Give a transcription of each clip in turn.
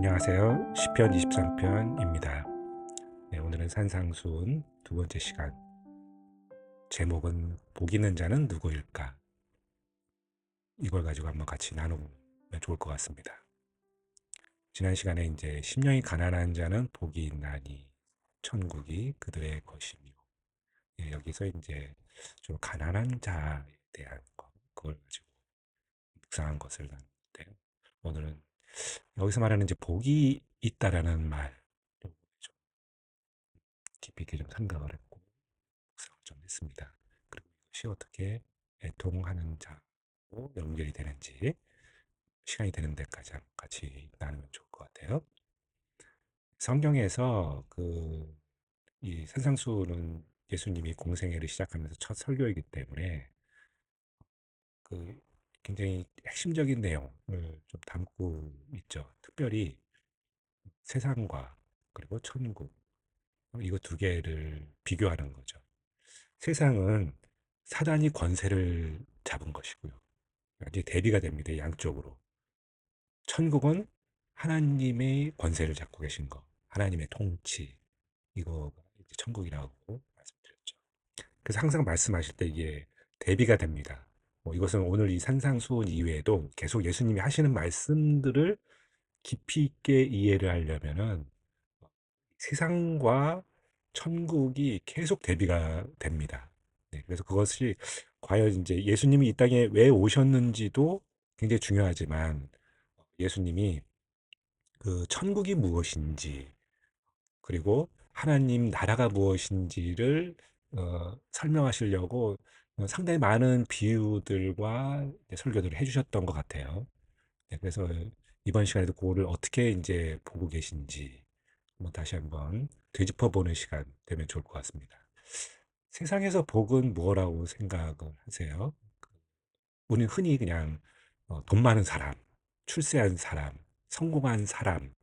안녕하세요. 시편 23편입니다. 네, 오늘은 산상수훈 두 번째 시간. 제목은 복 있는 자는 누구일까? 이걸 가지고 한번 같이 나누면 좋을 것 같습니다. 지난 시간에 이제 심령이 가난한 자는 복이 있나니 천국이 그들의 것이며, 여기서 이제 좀 가난한 자에 대한 거, 그걸 가지고 묵상한 것을 나누는데요. 오늘은 여기서 말하는 이제 복이 있다라는 말, 좀 깊이 있게 좀 생각을 했고 묵상을 좀 했습니다. 그리고 이것이 어떻게 애통하는 자로 연결이 되는지 시간이 되는 데까지 한번 같이 나누면 좋을 것 같아요. 성경에서 이 산상수훈은 예수님이 공생애를 시작하면서 첫 설교이기 때문에 그 굉장히 핵심적인 내용을 좀 담고 있죠. 특별히 세상과 그리고 천국, 이거 두 개를 비교하는 거죠. 세상은 사단이 권세를 잡은 것이고요. 이제 대비가 됩니다. 양쪽으로. 천국은 하나님의 권세를 잡고 계신 거, 하나님의 통치, 이거 이제 천국이라고 말씀드렸죠. 그래서 항상 말씀하실 때 이게 대비가 됩니다. 이것은 오늘 이 산상수훈 이외에도 계속 예수님이 하시는 말씀들을 깊이 있게 이해를 하려면은 세상과 천국이 계속 대비가 됩니다. 네, 그래서 그것이 과연 이제 예수님이 이 땅에 왜 오셨는지도 굉장히 중요하지만 예수님이 그 천국이 무엇인지 그리고 하나님 나라가 무엇인지를 설명하시려고 상당히 많은 비유들과 설교들을 해주셨던 것 같아요. 네, 그래서 이번 시간에도 그거를 어떻게 이제 보고 계신지 다시 한번 되짚어 보는 시간 되면 좋을 것 같습니다. 세상에서 복은 뭐라고 생각을 하세요? 우리는 흔히 그냥 돈 많은 사람, 출세한 사람, 성공한 사람,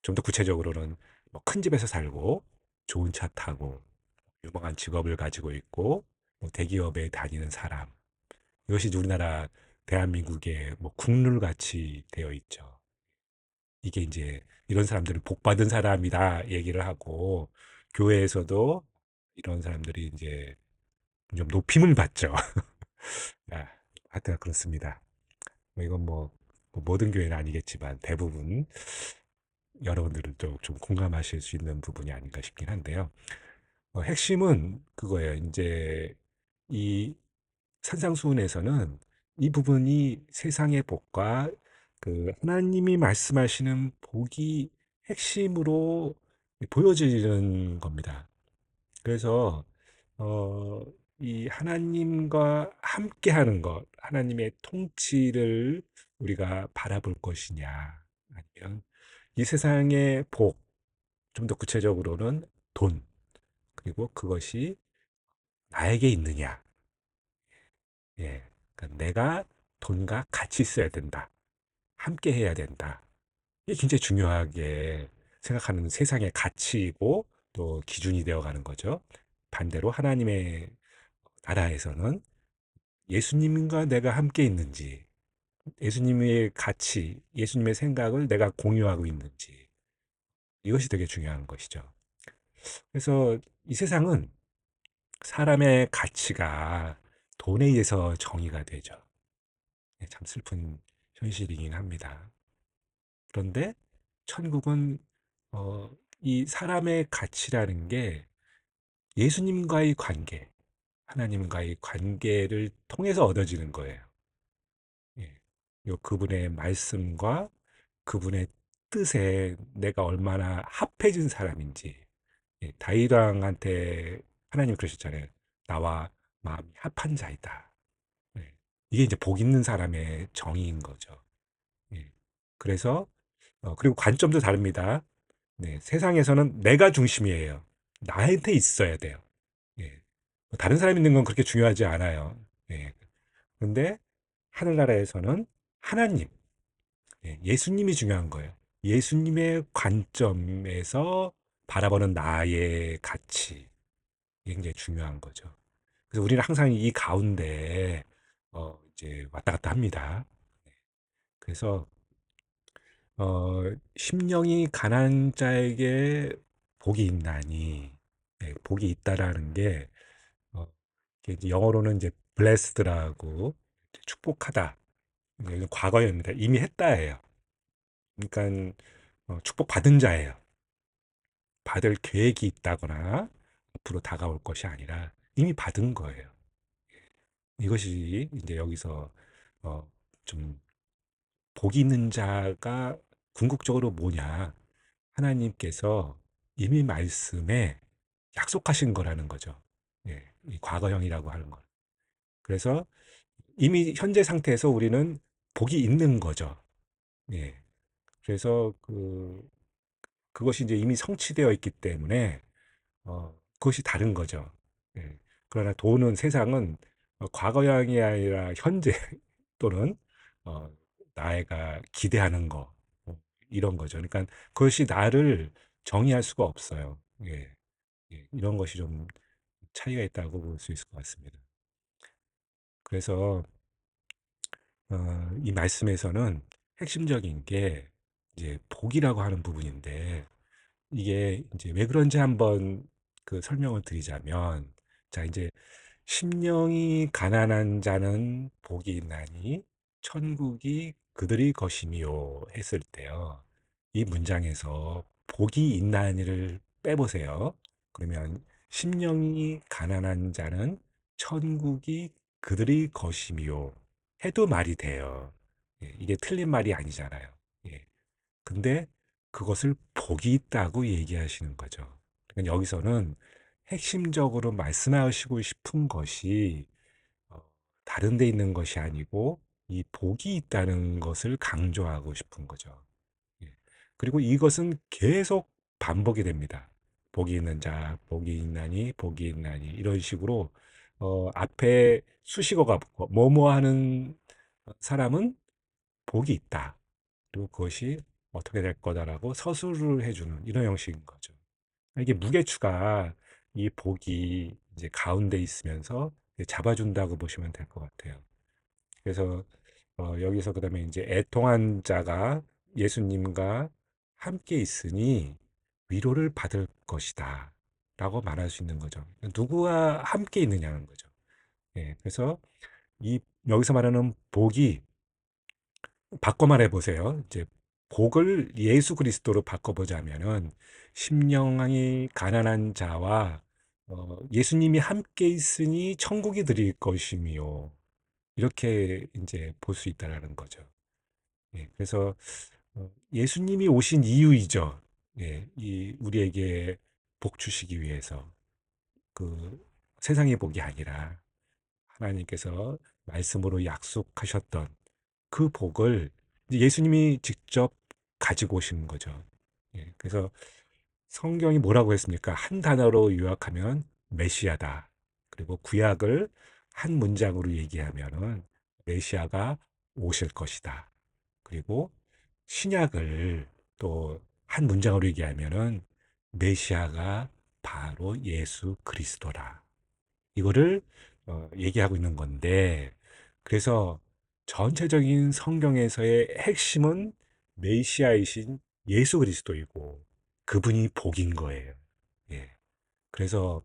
좀 더 구체적으로는 큰 집에서 살고 좋은 차 타고 유망한 직업을 가지고 있고 대기업에 다니는 사람, 이것이 우리나라 대한민국의 국룰같이 되어 있죠. 이게 이제 이런 사람들을 복 받은 사람이다 얘기를 하고 교회에서도 이런 사람들이 이제 좀 높임을 받죠. 아, 하여튼 그렇습니다. 이건 모든 교회는 아니겠지만 대부분 여러분들도 좀 공감하실 수 있는 부분이 아닌가 싶긴 한데요. 핵심은 그거예요. 이제 이 산상수훈에서는 이 부분이 세상의 복과 그 하나님이 말씀하시는 복이 핵심으로 보여지는 겁니다. 그래서 어, 이 하나님과 함께하는 것, 하나님의 통치를 우리가 바라볼 것이냐, 아니면 이 세상의 복, 좀 더 구체적으로는 돈, 그리고 그것이 나에게 있느냐. 예. 그러니까 내가 돈과 같이 써야 된다. 함께 해야 된다. 이게 굉장히 중요하게 생각하는 세상의 가치이고 또 기준이 되어 가는 거죠. 반대로 하나님의 나라에서는 예수님과 내가 함께 있는지, 예수님의 가치, 예수님의 생각을 내가 공유하고 있는지, 이것이 되게 중요한 것이죠. 그래서 이 세상은 사람의 가치가 돈에 의해서 정의가 되죠. 참 슬픈 현실이긴 합니다. 그런데 천국은 이 사람의 가치라는 게 예수님과의 관계, 하나님과의 관계를 통해서 얻어지는 거예요. 예. 그분의 말씀과 그분의 뜻에 내가 얼마나 합해진 사람인지. 다윗 왕한테 하나님 그러셨잖아요. 나와 마음이 합한 자이다. 예. 이게 이제 복 있는 사람의 정의인 거죠. 예. 그래서 그리고 관점도 다릅니다. 네, 세상에서는 내가 중심이에요. 나한테 있어야 돼요. 예. 다른 사람 있는 건 그렇게 중요하지 않아요. 예. 근데 하늘나라에서는 하나님, 예수님이 중요한 거예요. 예수님의 관점에서 바라보는 나의 가치, 이게 굉장히 중요한 거죠. 그래서 우리는 항상 이 가운데 이제 왔다 갔다 합니다. 그래서 심령이 가난한 자에게 복이 있나니, 네, 복이 있다라는 게, 어, 이게 이제 영어로는 이제 blessed라고 축복하다. 이건 과거형입니다. 이미 했다예요. 그러니까 축복받은 자예요. 받을 계획이 있다거나 앞으로 다가올 것이 아니라 이미 받은 거예요. 이것이 이제 여기서 어, 좀 복이 있는 자가 궁극적으로 뭐냐? 하나님께서 이미 말씀에 약속하신 거라는 거죠. 예, 이 과거형이라고 하는 거. 그래서 이미 현재 상태에서 우리는 복이 있는 거죠. 예. 그래서 그것이 이제 이미 성취되어 있기 때문에 그것이 다른 거죠. 예. 그러나 돈은 세상은 과거형이 아니라 현재 또는 어, 나이가 기대하는 거 이런 거죠. 그러니까 그것이 나를 정의할 수가 없어요. 예. 예. 이런 것이 좀 차이가 있다고 볼 수 있을 것 같습니다. 그래서 이 말씀에서는 핵심적인 게 이제 복이라고 하는 부분인데 이게 이제 왜 그런지 한번 그 설명을 드리자면 자 이제 심령이 가난한 자는 복이 있나니 천국이 그들의 것이미요 했을 때요. 이 문장에서 복이 있나니를 빼보세요. 그러면 심령이 가난한 자는 천국이 그들의 것이미요 해도 말이 돼요. 예, 이게 틀린 말이 아니잖아요. 예. 근데 그것을 복이 있다고 얘기하시는 거죠. 그러니까 여기서는 핵심적으로 말씀하시고 싶은 것이 어, 다른 데 있는 것이 아니고 이 복이 있다는 것을 강조하고 싶은 거죠. 예. 그리고 이것은 계속 반복이 됩니다. 복이 있는 자, 복이 있나니, 복이 있나니 이런 식으로 앞에 수식어가 붙고 뭐뭐 하는 사람은 복이 있다. 그리고 그것이 어떻게 될 거다라고 서술을 해주는 이런 형식인 거죠. 이게 무게추가 이 복이 이제 가운데 있으면서 잡아준다고 보시면 될 것 같아요. 그래서 여기서 그다음에 이제 애통한 자가 예수님과 함께 있으니 위로를 받을 것이다. 라고 말할 수 있는 거죠. 누구와 함께 있느냐는 거죠. 예, 그래서 이 여기서 말하는 복이 바꿔 말해 보세요. 이제 복을 예수 그리스도로 바꿔보자면은 심령이 가난한 자와 예수님이 함께 있으니 천국이 드릴 것이미요. 이렇게 이제 볼 수 있다라는 거죠. 예, 그래서 예수님이 오신 이유이죠. 예, 이 우리에게 복 주시기 위해서 그 세상의 복이 아니라 하나님께서 말씀으로 약속하셨던 그 복을 예수님이 직접 가지고 오신 거죠. 예, 그래서 성경이 뭐라고 했습니까? 한 단어로 요약하면 메시아다. 그리고 구약을 한 문장으로 얘기하면은 메시아가 오실 것이다. 그리고 신약을 또 한 문장으로 얘기하면은 메시아가 바로 예수 그리스도라. 이거를 얘기하고 있는 건데, 그래서 전체적인 성경에서의 핵심은 메시아이신 예수 그리스도이고 그분이 복인 거예요. 예. 그래서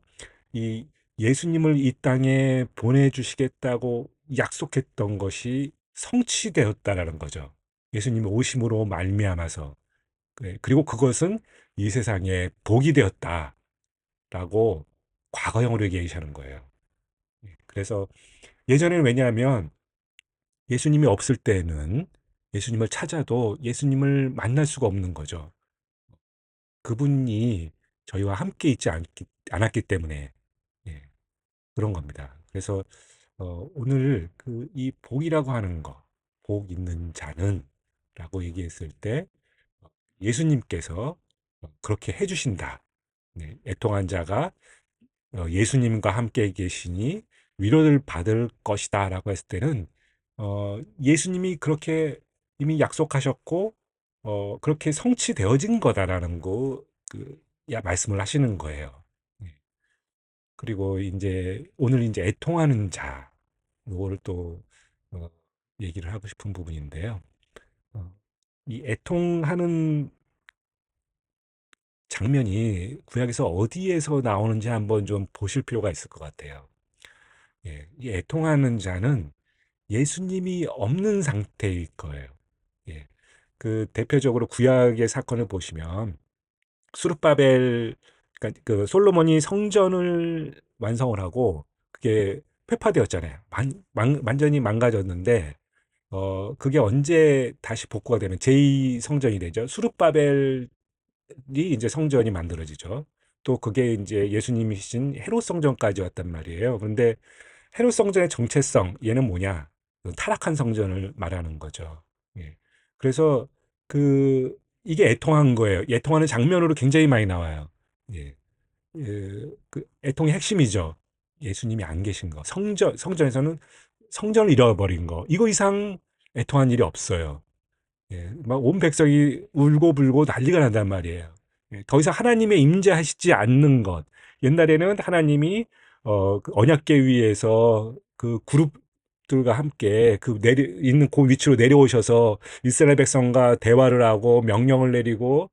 이 예수님을 이 땅에 보내주시겠다고 약속했던 것이 성취되었다라는 거죠. 예수님이 오심으로 말미암아서 그리고 그것은 이 세상에 복이 되었다라고 과거형으로 얘기하는 거예요. 그래서 예전에는 왜냐하면 예수님이 없을 때는 예수님을 찾아도 예수님을 만날 수가 없는 거죠. 그분이 저희와 함께 있지 않았기 때문에 예, 그런 겁니다. 그래서 오늘 이 복이라고 하는 거, 복 있는 자는 라고 얘기했을 때 예수님께서 그렇게 해주신다. 네, 애통한 자가 예수님과 함께 계시니 위로를 받을 것이다라고 했을 때는 예수님이 그렇게 이미 약속하셨고 그렇게 성취되어진 거다라는 말씀을 하시는 거예요. 예. 그리고 이제 오늘 이제 애통하는 자 요거를 또 어, 얘기를 하고 싶은 부분인데요. 어, 이 애통하는 장면이 구약에서 어디에서 나오는지 한번 좀 보실 필요가 있을 것 같아요. 예, 이 애통하는 자는 예수님이 없는 상태일 거예요. 예, 그 대표적으로 구약의 사건을 보시면 수룹바벨, 그러니까 그 솔로몬이 성전을 완성을 하고 그게 폐파되었잖아요. 완전히 망가졌는데 그게 언제 다시 복구가 되면 제2 성전이 되죠. 수룹바벨이 이제 성전이 만들어지죠. 또 그게 이제 예수님이신 헤롯 성전까지 왔단 말이에요. 그런데 헤롯 성전의 정체성, 얘는 뭐냐? 타락한 성전을 말하는 거죠. 예. 그래서 그 이게 애통한 거예요. 애통하는 장면으로 굉장히 많이 나와요. 예. 그 애통의 핵심이죠. 예수님이 안 계신 거. 성전에서는 성전을 잃어버린 거. 이거 이상 애통한 일이 없어요. 예, 막 온 백성이 울고 불고 난리가 난단 말이에요. 예, 더 이상 하나님의 임재하시지 않는 것. 옛날에는 하나님이 그 언약궤 위에서 그 그룹들과 함께 그 있는 그 위치로 내려오셔서 이스라엘 백성과 대화를 하고 명령을 내리고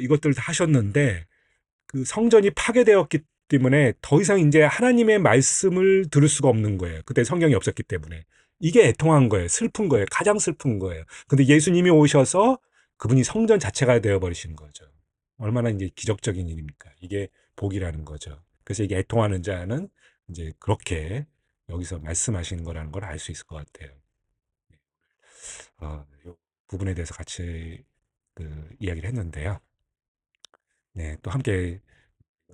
이것들을 다 하셨는데 그 성전이 파괴되었기 때문에 더 이상 이제 하나님의 말씀을 들을 수가 없는 거예요. 그때 성경이 없었기 때문에. 이게 애통한 거예요. 슬픈 거예요. 가장 슬픈 거예요. 근데 예수님이 오셔서 그분이 성전 자체가 되어버리신 거죠. 얼마나 이제 기적적인 일입니까? 이게 복이라는 거죠. 그래서 이게 애통하는 자는 이제 그렇게 여기서 말씀하시는 거라는 걸 알 수 있을 것 같아요. 이 부분에 대해서 같이 그 이야기를 했는데요. 네, 또 함께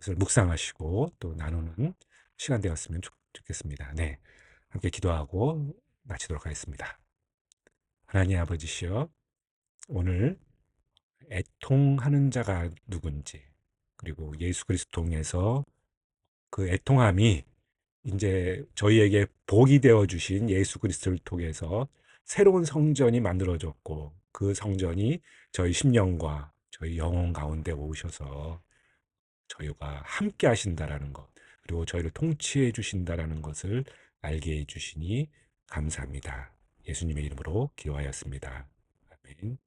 것을 묵상하시고 또 나누는 시간 되었으면 좋겠습니다. 네. 함께 기도하고 마치도록 하겠습니다. 하나님 아버지시여, 오늘 애통하는 자가 누군지, 그리고 예수 그리스도 통해서 그 애통함이 이제 저희에게 복이 되어 주신 예수 그리스도를 통해서 새로운 성전이 만들어졌고 그 성전이 저희 심령과 저희 영혼 가운데 오셔서 저희가 함께 하신다라는 것, 그리고 저희를 통치해 주신다라는 것을 알게 해 주시니 감사합니다. 예수님의 이름으로 기도하였습니다. 아멘.